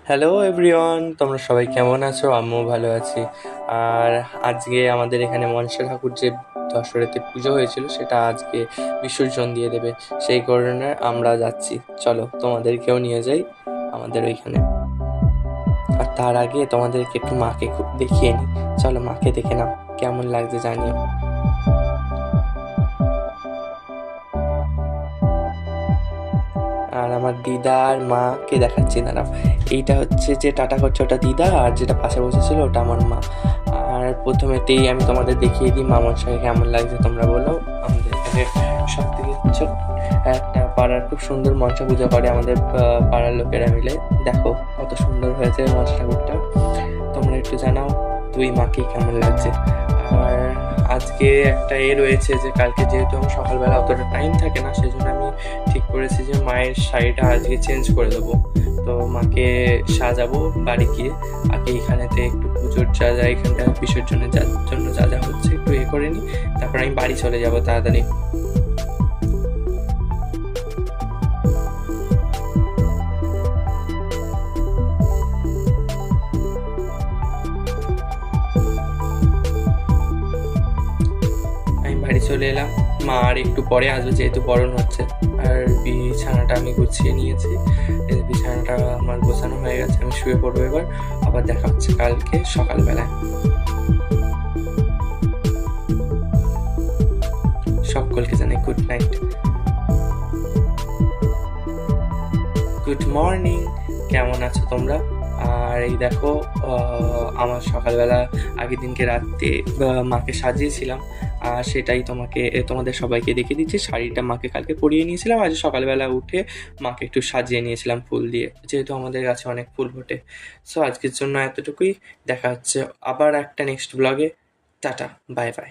Hello everyone, তোমরা সবাই কেমন আছো? আমিও ভালো আছি। আর আজকে আমাদের এখানে মনসা ঠাকুর যে দশহরাতে পুজো হয়েছিল সেটা আজকে বিসর্জন দিয়ে দেবে। সেই কারণে আমরা যাচ্ছি। চলো তোমাদেরকেও নিয়ে যাই আমাদের ওইখানে। আর তার আগে তোমাদেরকে একটু মাকে খুব দেখিয়ে নিই। চলো মাকে দেখে নাও, কেমন লাগছে জানিও। আর আমার দিদা আর মাকে দেখাচ্ছি, দাঁড়াও। এইটা হচ্ছে যে টাটা করছে ওটা দিদা, আর যেটা পাশে বসেছিল ওটা আমার মা। আর প্রথমেতেই আমি তোমাদের দেখিয়ে দিই মা মনসাকে কেমন লাগছে তোমরা বলো। আমাদের এখানে সব থেকে একটা পাড়ার খুব সুন্দর মনসা পুজো করে আমাদের পাড়ার লোকেরা মিলে। দেখো কত সুন্দর হয়েছে মনসা ঠাকুরটা। তোমরা একটু জানাও তুই মাকে কেমন লাগছে। আর আজকে একটা রয়েছে যে কালকে যেহেতু আমি সকালবেলা অতটা টাইম থাকে না, সেই জন্য আমি ঠিক করেছি যে মায়ের শাড়িটা আজকে চেঞ্জ করে দেবো। তো মাকে সাজাবো বাড়ি গিয়ে। আগে এখানেতে একটু পুজোর যা যা এখানটা বিসর্জনের জন্য যা যা হচ্ছে একটু করে নিই, তারপর আমি বাড়ি চলে যাবো তাড়াতাড়ি। আমি বাড়ি চলে এলাম। মা আর একটু পরে আসবে যেহেতু বরণ হচ্ছে। আর বিছানাটা আমি গুছিয়ে নিয়েছি, এই বিছানাটা আমার গোছানো হয়ে গেছে, আমি শুয়ে পড়বো এবার। আবার দেখা হচ্ছে কালকে সকালবেলায়। সকলকে জানাই গুড নাইট, গুড মর্নিং। কেমন আছো তোমরা? আর এই দেখো আমার সকালবেলা আগের দিনকে রাতে মাকে সাজিয়েছিলাম, আর সেটাই তোমাদের সবাইকে দেখিয়ে দিচ্ছি। শাড়িটা মাকে কালকে পরিয়ে নিয়েছিলাম, আজ সকালবেলা উঠে মাকে একটু সাজিয়ে নিয়েছিলাম ফুল দিয়ে, যেহেতু আমাদের গাছে অনেক ফুল ফোটে। সো আজকের জন্য এতটুকুই। দেখা হচ্ছে আবার একটা নেক্সট ব্লগে। Tata, bye bye.